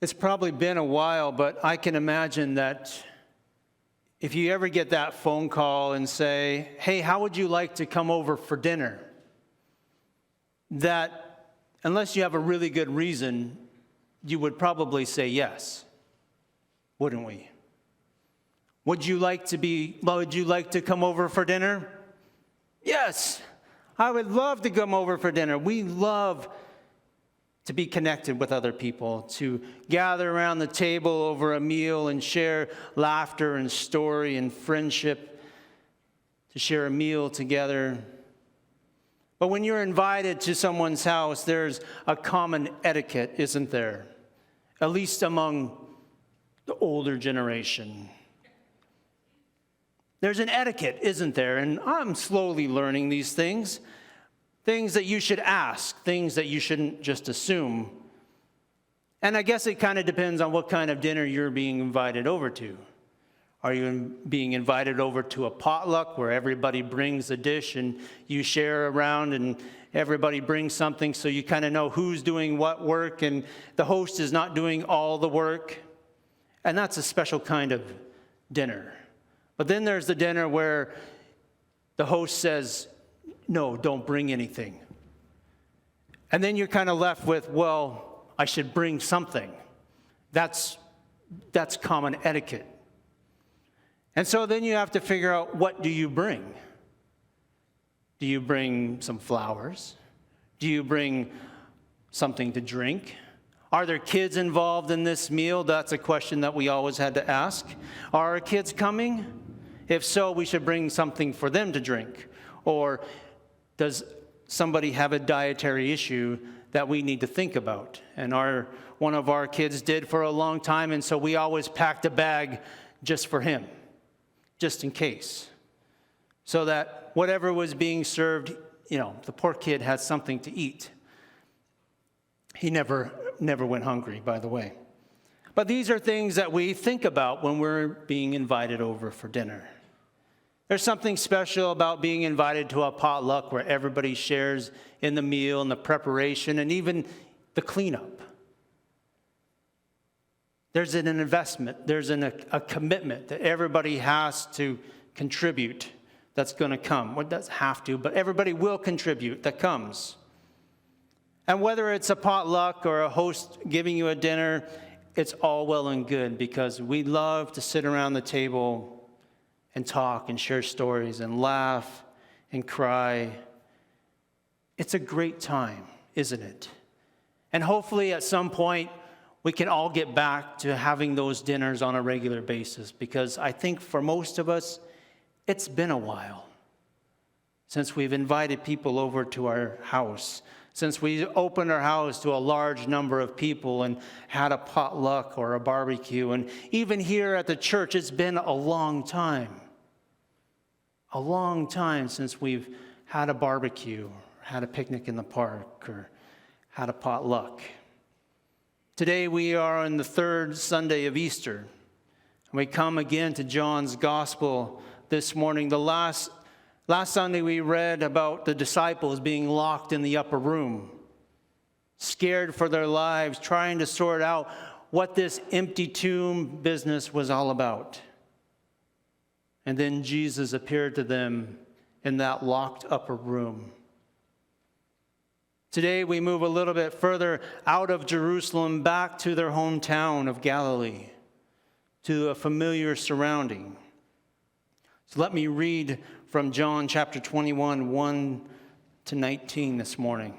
It's probably been a while, but I can imagine that if you ever get that phone call and say, hey, how would you like to come over for dinner? That, unless you have a really good reason, you would probably say yes, wouldn't we? Would you like to come over for dinner? Yes, I would love to come over for dinner. We love to be connected with other people, to gather around the table over a meal and share laughter and story and friendship, to share a meal together. But when you're invited to someone's house, there's a common etiquette, isn't there? At least among the older generation. There's an etiquette, isn't there? And I'm slowly learning these things. Things that you should ask, things that you shouldn't just assume. And I guess it kind of depends on what kind of dinner you're being invited over to. Are you being invited over to a potluck where everybody brings a dish and you share around and everybody brings something so you kind of know who's doing what work and the host is not doing all the work? And that's a special kind of dinner. But then there's the dinner where the host says, no, don't bring anything. And then you're kind of left with, well, I should bring something. That's common etiquette. And so then you have to figure out, what do you bring? Do you bring some flowers? Do you bring something to drink? Are there kids involved in this meal? That's a question that we always had to ask. Are our kids coming? If so, we should bring something for them to drink. Or does somebody have a dietary issue that we need to think about? And one of our kids did for a long time, and so we always packed a bag just for him, just in case. So that whatever was being served, the poor kid had something to eat. He never went hungry, by the way. But these are things that we think about when we're being invited over for dinner. There's something special about being invited to a potluck where everybody shares in the meal and the preparation and even the cleanup. There's an investment. There's a commitment that everybody has to contribute that's going to come. Well, it doesn't have to, but everybody will contribute that comes. And whether it's a potluck or a host giving you a dinner, it's all well and good because we love to sit around the table and talk and share stories and laugh and cry. It's a great time, isn't it? And hopefully at some point we can all get back to having those dinners on a regular basis, because I think for most of us, it's been a while since we've invited people over to our house, since we opened our house to a large number of people and had a potluck or a barbecue. And even here at the church, it's been a long time since we've had a barbecue, had a picnic in the park, or had a potluck. Today we are on the third Sunday of Easter. We come again to John's Gospel this morning. The last Sunday we read about the disciples being locked in the upper room, scared for their lives, trying to sort out what this empty tomb business was all about. And then Jesus appeared to them in that locked upper room. Today we move a little bit further out of Jerusalem back to their hometown of Galilee, to a familiar surrounding. So let me read from John chapter 21, 1 to 19 this morning.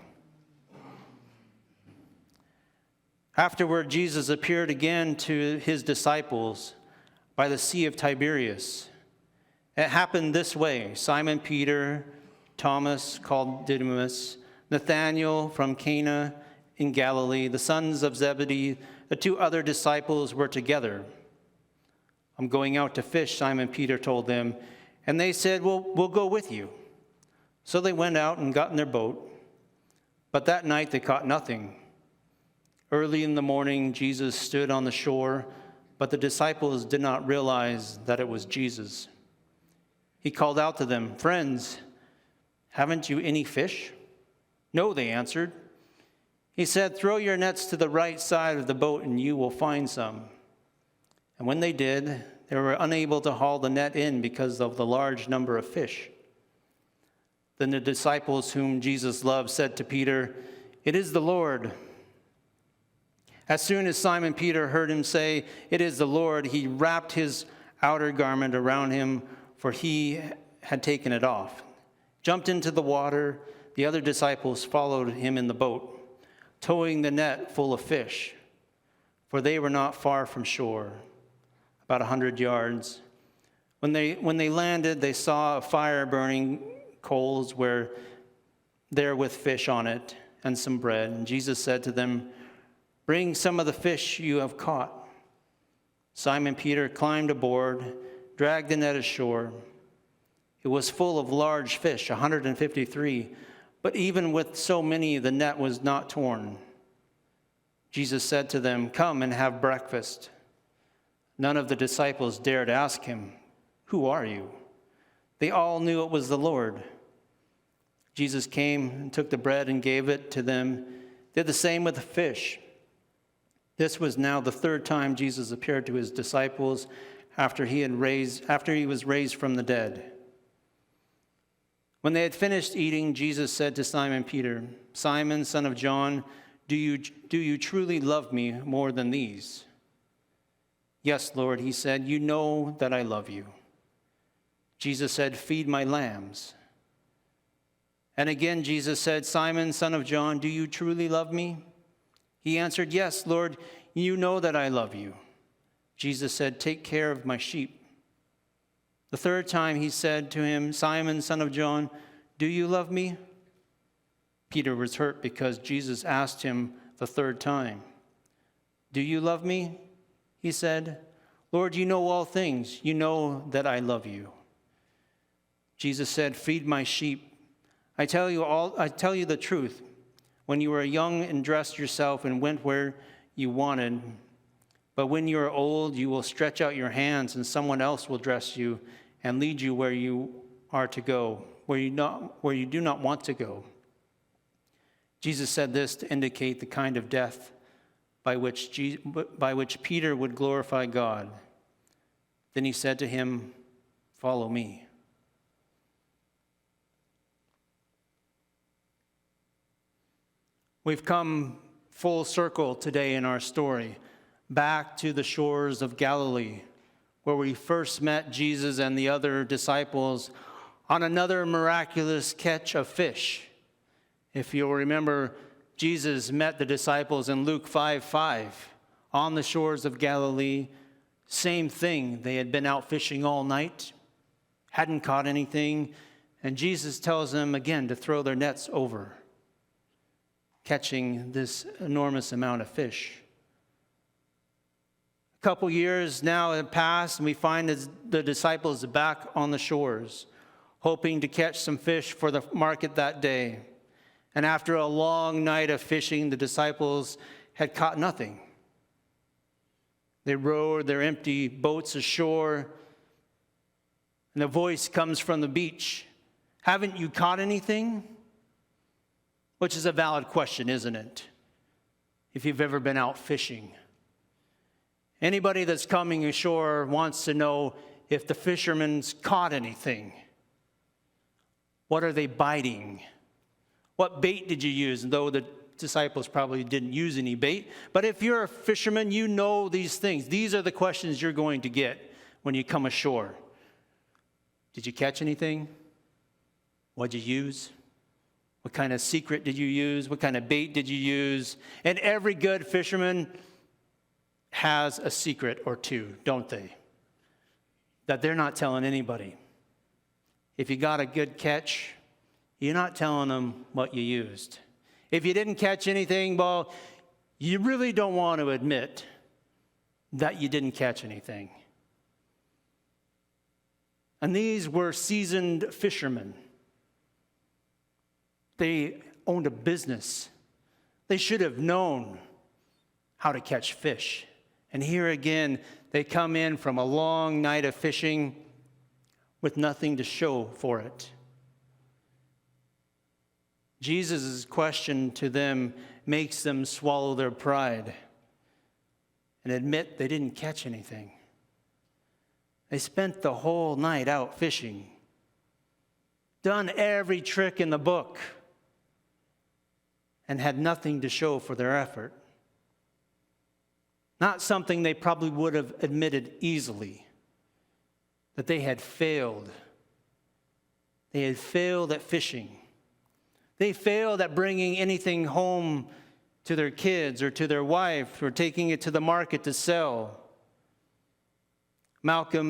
Afterward, Jesus appeared again to his disciples by the Sea of Tiberias. It happened this way: Simon Peter, Thomas called Didymus, Nathanael from Cana in Galilee, the sons of Zebedee, the two other disciples were together. I'm going out to fish, Simon Peter told them. And they said, well, we'll go with you. So they went out and got in their boat. But that night they caught nothing. Early in the morning, Jesus stood on the shore, but the disciples did not realize that it was Jesus. He called out to them, "Friends, haven't you any fish?" "No," they answered. He said, "Throw your nets to the right side of the boat and you will find some." And when they did, they were unable to haul the net in because of the large number of fish. Then the disciples whom Jesus loved said to Peter, "It is the Lord." As soon as Simon Peter heard him say, "It is the Lord," he wrapped his outer garment around him, for he had taken it off, jumped into the water. The other disciples followed him in the boat, towing the net full of fish, for they were not far from shore, about 100 yards. When they landed, they saw a fire burning, coals were there with fish on it and some bread. And Jesus said to them, "Bring some of the fish you have caught." Simon Peter climbed aboard, dragged the net ashore. It was full of large fish, 153, but even with so many, the net was not torn. Jesus said to them, "Come and have breakfast." None of the disciples dared ask him, "Who are you?" They all knew it was the Lord. Jesus came and took the bread and gave it to them, did the same with the fish. This was now the third time Jesus appeared to his disciples after he was raised from the dead. When they had finished eating, Jesus said to Simon Peter, "Simon, son of John, do you truly love me more than these?" "Yes, Lord," he said, "you know that I love you." Jesus said, "Feed my lambs." And again Jesus said, "Simon, son of John, do you truly love me?" He answered, "Yes, Lord, you know that I love you." Jesus said, "Take care of my sheep." The third time he said to him, "Simon, son of John, do you love me?" Peter was hurt because Jesus asked him the third time. "Do you love me?" he said. "Lord, you know all things. You know that I love you." Jesus said, "Feed my sheep. I tell you the truth. When you were young and dressed yourself and went where you wanted, but when you are old, you will stretch out your hands and someone else will dress you and lead you where you are to go, where you do not want to go." Jesus said this to indicate the kind of death by which Peter would glorify God. Then he said to him, "Follow me." We've come full circle today in our story, back to the shores of Galilee, where we first met Jesus and the other disciples on another miraculous catch of fish. If you'll remember, Jesus met the disciples in Luke 5:5 on the shores of Galilee. Same thing. They had been out fishing all night, hadn't caught anything, and Jesus tells them again to throw their nets over, catching this enormous amount of fish. A couple years now have passed, and we find the disciples back on the shores, hoping to catch some fish for the market that day. And after a long night of fishing, the disciples had caught nothing. They rowed their empty boats ashore, and a voice comes from the beach, "Haven't you caught anything?" Which is a valid question, isn't it? If you've ever been out fishing. Anybody that's coming ashore wants to know if the fisherman's caught anything. What are they biting? What bait did you use? And though the disciples probably didn't use any bait, but if you're a fisherman, you know these things. These are the questions you're going to get when you come ashore. Did you catch anything? What'd you use? What kind of secret did you use? What kind of bait did you use? And every good fisherman has a secret or two, don't they? That they're not telling anybody. If you got a good catch, you're not telling them what you used. If you didn't catch anything, well, you really don't want to admit that you didn't catch anything. And these were seasoned fishermen. They owned a business. They should have known how to catch fish. And here again, they come in from a long night of fishing with nothing to show for it. Jesus' question to them makes them swallow their pride and admit they didn't catch anything. They spent the whole night out fishing, done every trick in the book, and had nothing to show for their effort. Not something they probably would have admitted easily, that they had failed. They had failed at fishing. They failed at bringing anything home to their kids or to their wife or taking it to the market to sell. His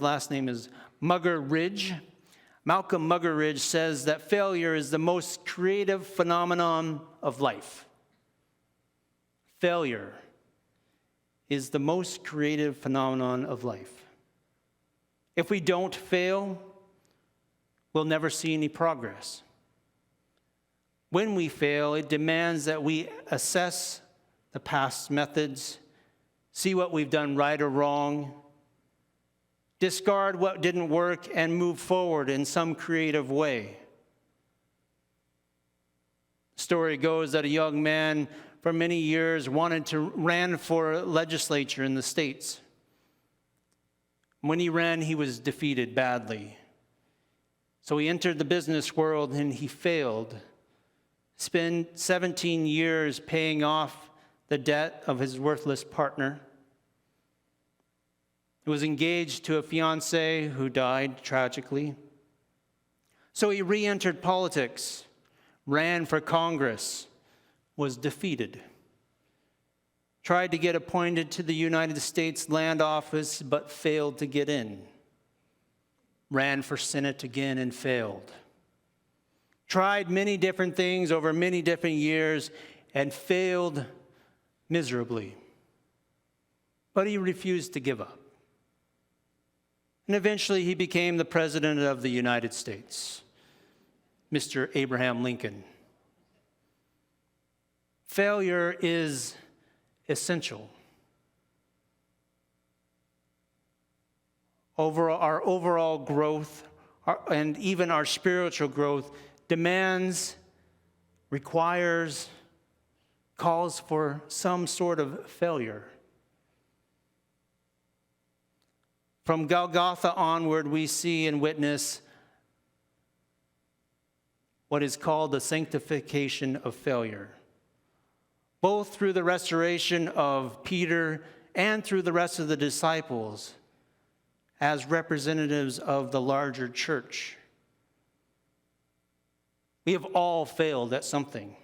last name is Muggeridge. Malcolm Muggeridge says that failure is the most creative phenomenon of life. Failure is the most creative phenomenon of life. If we don't fail, we'll never see any progress. When we fail, it demands that we assess the past methods, see what we've done right or wrong, discard what didn't work, and move forward in some creative way. The story goes that a young man for many years ran for legislature in the States. When he ran, he was defeated badly. So he entered the business world and he failed. Spent 17 years paying off the debt of his worthless partner. He was engaged to a fiancée who died tragically. So he re-entered politics, ran for Congress, was defeated. Tried to get appointed to the United States Land Office, but failed to get in. Ran for Senate again and failed. Tried many different things over many different years and failed miserably. But he refused to give up. And eventually he became the President of the United States, Mr. Abraham Lincoln. Failure is essential. Our overall growth and even our spiritual growth demands, requires, calls for some sort of failure. From Golgotha onward, we see and witness what is called the sanctification of failure, both through the restoration of Peter and through the rest of the disciples as representatives of the larger church. We have all failed at something.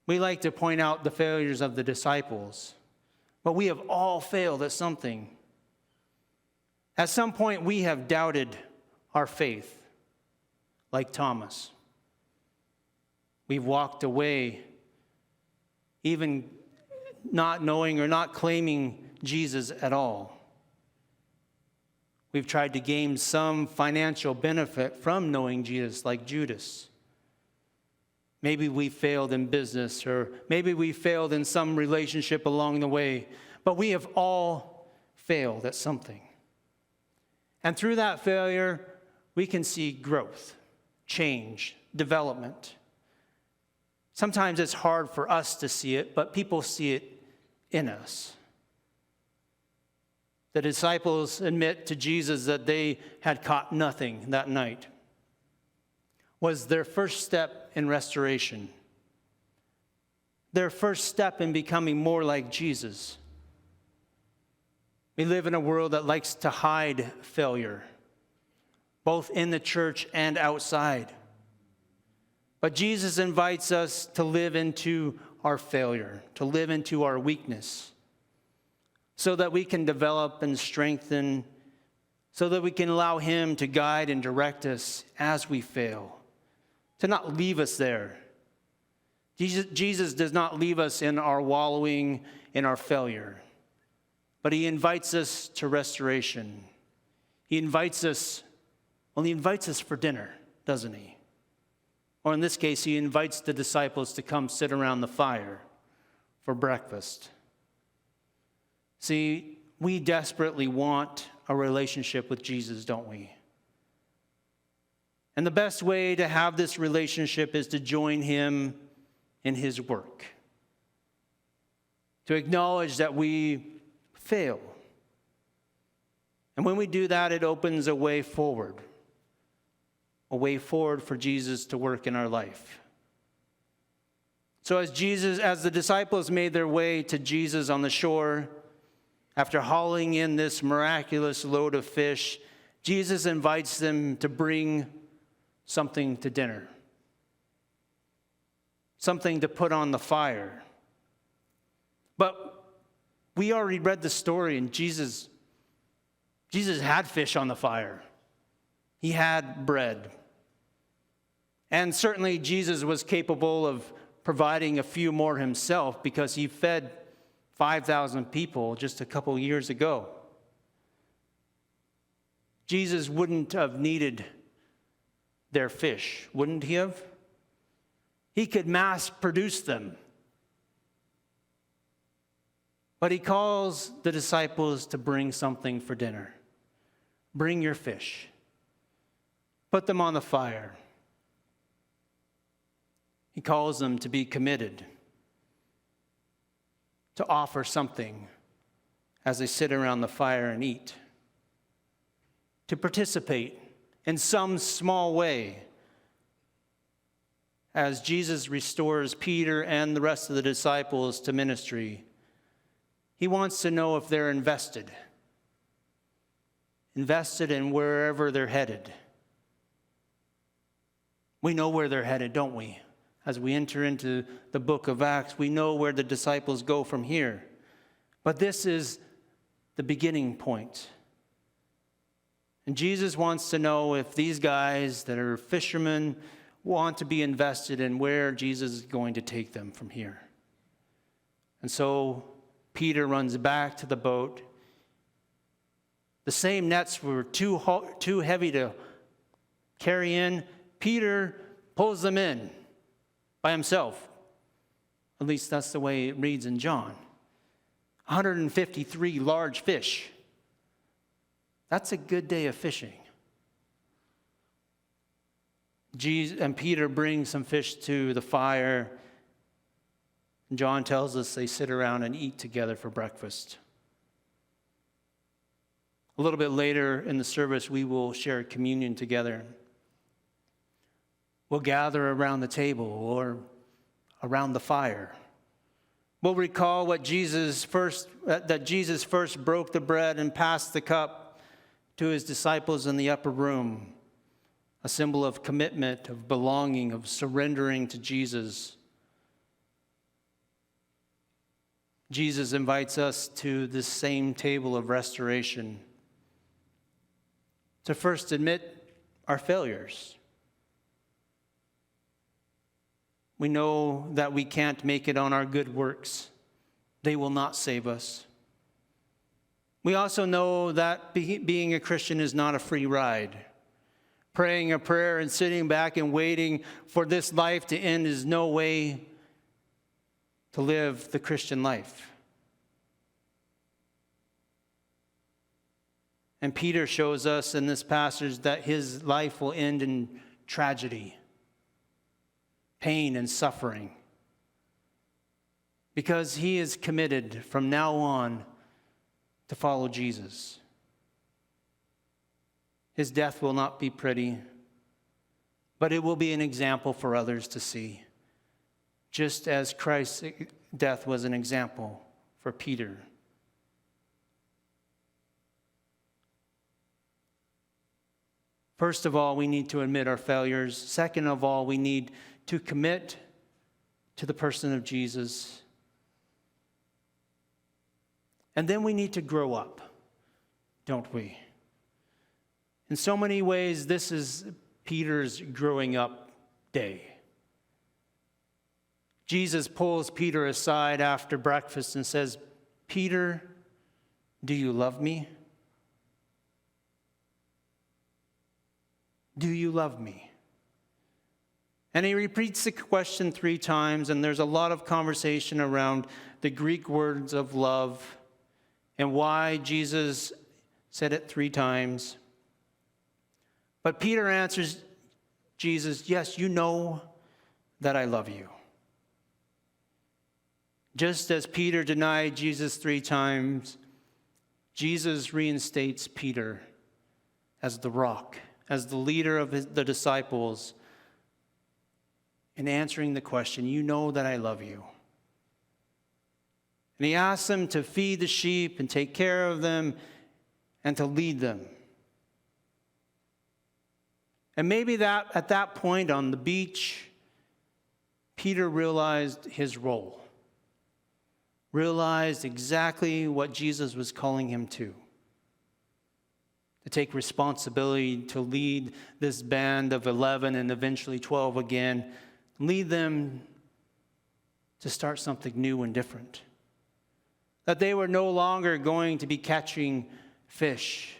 We like to point out the failures of the disciples, but we have all failed at something. At some point, we have doubted our faith, like Thomas. We've walked away, even not knowing or not claiming Jesus at all. We've tried to gain some financial benefit from knowing Jesus, like Judas. Maybe we failed in business, or maybe we failed in some relationship along the way, but we have all failed at something. And through that failure, we can see growth, change, development. Sometimes it's hard for us to see it, but people see it in us. The disciples admit to Jesus that they had caught nothing that night. Was their first step in restoration. Their first step in becoming more like Jesus. We live in a world that likes to hide failure, both in the church and outside. But Jesus invites us to live into our failure, to live into our weakness, so that we can develop and strengthen, so that we can allow Him to guide and direct us as we fail, to not leave us there. Jesus does not leave us in our wallowing in our failure, but He invites us to restoration. He invites us for dinner, doesn't He? Or in this case, He invites the disciples to come sit around the fire for breakfast. See, we desperately want a relationship with Jesus, don't we? And the best way to have this relationship is to join him in his work. To acknowledge that we fail. And when we do that, it opens a way forward. A way forward for Jesus to work in our life. So as the disciples made their way to Jesus on the shore, after hauling in this miraculous load of fish, Jesus invites them to bring something to dinner. Something to put on the fire. But we already read the story, and Jesus had fish on the fire. He had bread. And certainly Jesus was capable of providing a few more himself because he fed 5,000 people just a couple years ago. Jesus wouldn't have needed their fish, wouldn't he have? He could mass produce them. But he calls the disciples to bring something for dinner. Bring your fish. Put them on the fire. He calls them to be committed, to offer something as they sit around the fire and eat, to participate in some small way as Jesus restores Peter and the rest of the disciples to ministry. He wants to know if they're invested in wherever they're headed. We know where they're headed, don't we? As we enter into the book of Acts, we know where the disciples go from here. But this is the beginning point. And Jesus wants to know if these guys that are fishermen want to be invested in where Jesus is going to take them from here. And so Peter runs back to the boat. The same nets were too heavy to carry in. Peter pulls them in by himself. At least that's the way it reads in John. 153 large fish. That's a good day of fishing. And Peter brings some fish to the fire. John tells us they sit around and eat together for breakfast. A little bit later in the service, we will share communion together. We'll gather around the table or around the fire. We'll recall that Jesus first broke the bread and passed the cup to his disciples in the upper room, a symbol of commitment, of belonging, of surrendering to Jesus. Jesus invites us to this same table of restoration to first admit our failures. We know that we can't make it on our good works. They will not save us. We also know that being a Christian is not a free ride. Praying a prayer and sitting back and waiting for this life to end is no way to live the Christian life. And Peter shows us in this passage that his life will end in tragedy, pain, and suffering, because he is committed from now on to follow Jesus. His death will not be pretty, but it will be an example for others to see, just as Christ's death was an example for Peter. First of all, we need to admit our failures. Second of all, we need to commit to the person of Jesus. And then we need to grow up, don't we? In so many ways, this is Peter's growing up day. Jesus pulls Peter aside after breakfast and says, "Peter, do you love me? Do you love me?" And he repeats the question 3 times, and there's a lot of conversation around the Greek words of love and why Jesus said it 3 times. But Peter answers, Jesus, yes, you know that I love you. Just as Peter denied Jesus 3 times, Jesus reinstates Peter as the rock, as the leader of the disciples, in answering the question, you know that I love you. And he asks them to feed the sheep and take care of them and to lead them. And maybe that at that point on the beach, Peter realized his role, realized exactly what Jesus was calling him to take responsibility to lead this band of 11 and eventually 12 again, lead them to start something new and different. That they were no longer going to be catching fish,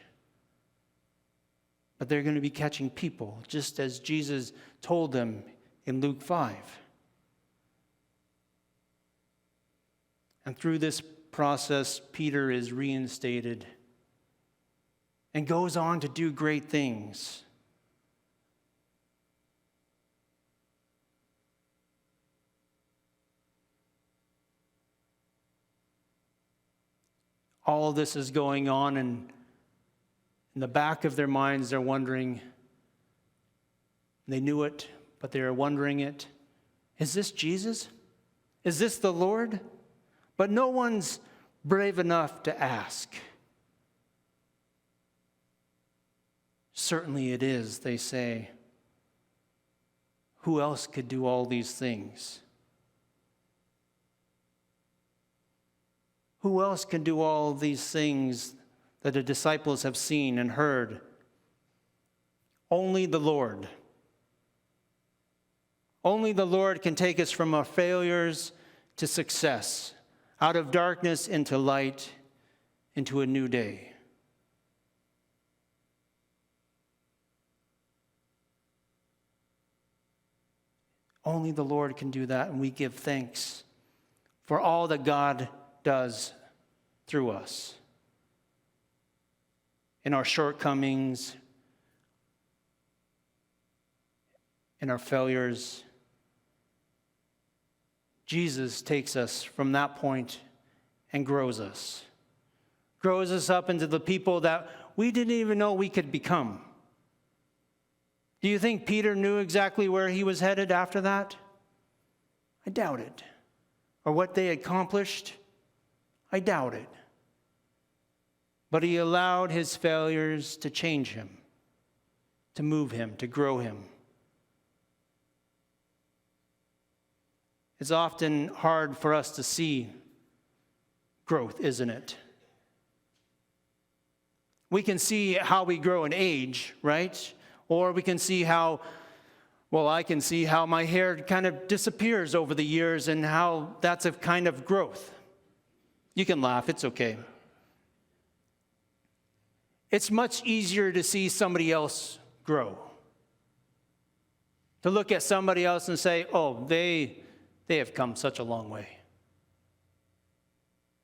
but they're going to be catching people, just as Jesus told them in Luke 5. And through this process, Peter is reinstated and goes on to do great things. All of this is going on, and in the back of their minds, they're wondering, they knew it, but they were wondering it, is this Jesus? Is this the Lord? But no one's brave enough to ask. Certainly it is, they say. Who else could do all these things? Who else can do all these things that the disciples have seen and heard? Only the Lord. Only the Lord can take us from our failures to success, out of darkness into light, into a new day. Only the Lord can do that, and we give thanks for all that God does through us. In our shortcomings, in our failures, Jesus takes us from that point and grows us. Grows us up into the people that we didn't even know we could become. Do you think Peter knew exactly where he was headed after that? I doubt it. Or what they accomplished? I doubt it. But he allowed his failures to change him, to move him, to grow him. It's often hard for us to see growth, isn't it? We can see how we grow in age, right? Or we can see how, I can see how my hair kind of disappears over the years and how that's a kind of growth. You can laugh, it's okay. It's much easier to see somebody else grow. To look at somebody else and say, oh, they have come such a long way.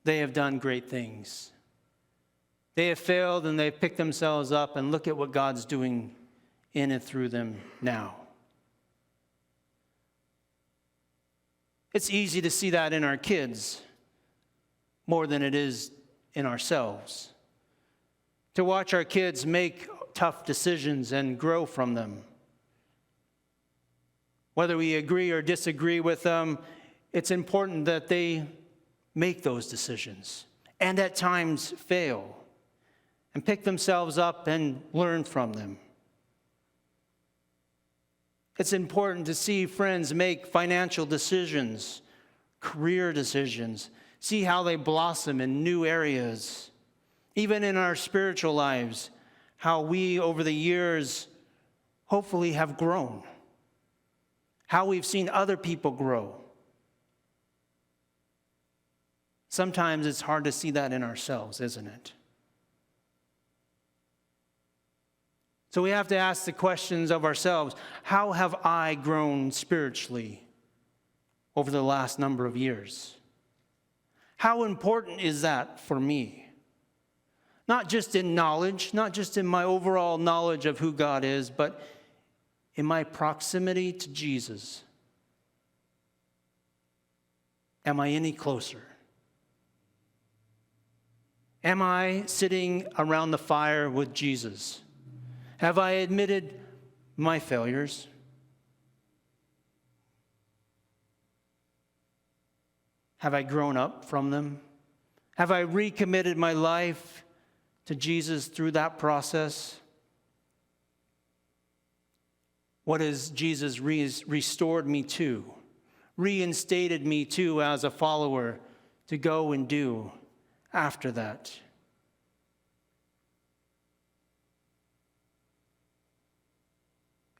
They have done great things. They have failed and they've picked themselves up, and look at what God's doing in and through them now. It's easy to see that in our kids more than it is in ourselves. To watch our kids make tough decisions and grow from them. Whether we agree or disagree with them, it's important that they make those decisions and at times fail and pick themselves up and learn from them. It's important to see friends make financial decisions, career decisions, see how they blossom in new areas. Even in our spiritual lives, how we over the years hopefully have grown. How we've seen other people grow. Sometimes it's hard to see that in ourselves, isn't it? So we have to ask the questions of ourselves. How have I grown spiritually over the last number of years? How important is that for me? Not just in knowledge, not just in my overall knowledge of who God is, but in my proximity to Jesus, am I any closer? Am I sitting around the fire with Jesus? Have I admitted my failures? Have I grown up from them? Have I recommitted my life to Jesus through that process? What has Jesus restored me to, reinstated me to as a follower to go and do after that?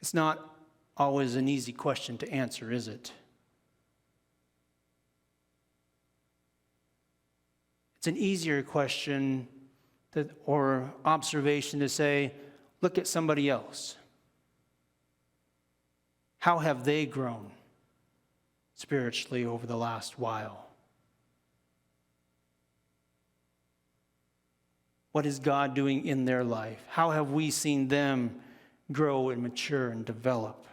It's not always an easy question to answer, is it? It's an easier question or observation to say, look at somebody else. How have they grown spiritually over the last while? What is God doing in their life? How have we seen them grow and mature and develop?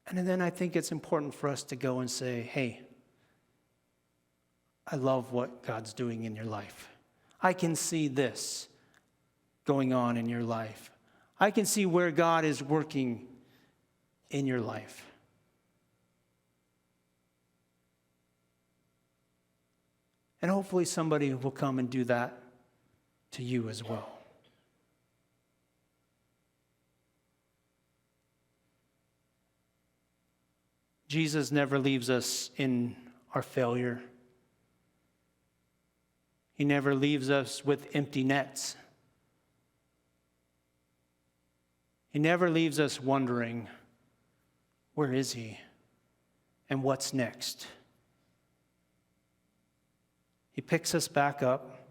And then I think it's important for us to go and say, hey, I love what God's doing in your life. I can see this going on in your life. I can see where God is working in your life. And hopefully somebody will come and do that to you as well. Jesus never leaves us in our failure. He never leaves us with empty nets. He never leaves us wondering, where is he? And what's next? He picks us back up.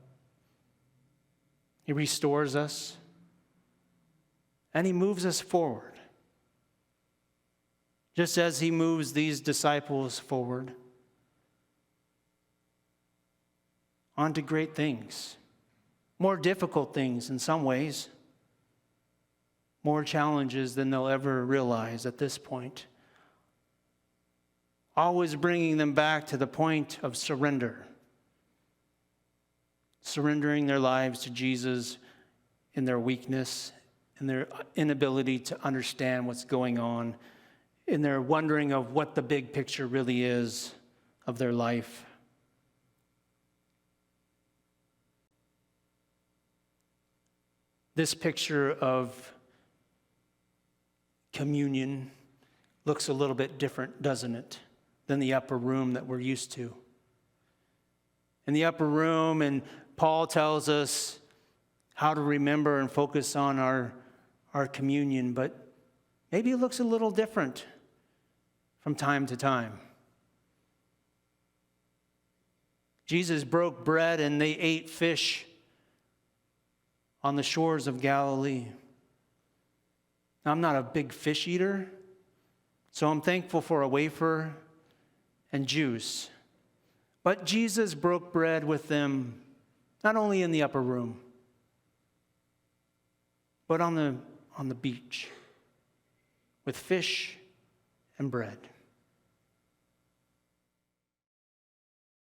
He restores us. And he moves us forward. Just as he moves these disciples forward onto great things, more difficult things in some ways, more challenges than they'll ever realize at this point, always bringing them back to the point of surrender, surrendering their lives to Jesus in their weakness, in their inability to understand what's going on, in their wondering of what the big picture really is of their life. This picture of communion looks a little bit different, doesn't it, than the upper room that we're used to. In the upper room, and Paul tells us how to remember and focus on our communion, but maybe it looks a little different from time to time. Jesus broke bread and they ate fish on the shores of Galilee. Now, I'm not a big fish eater, so I'm thankful for a wafer and juice. But Jesus broke bread with them, not only in the upper room, but on the beach with fish and bread.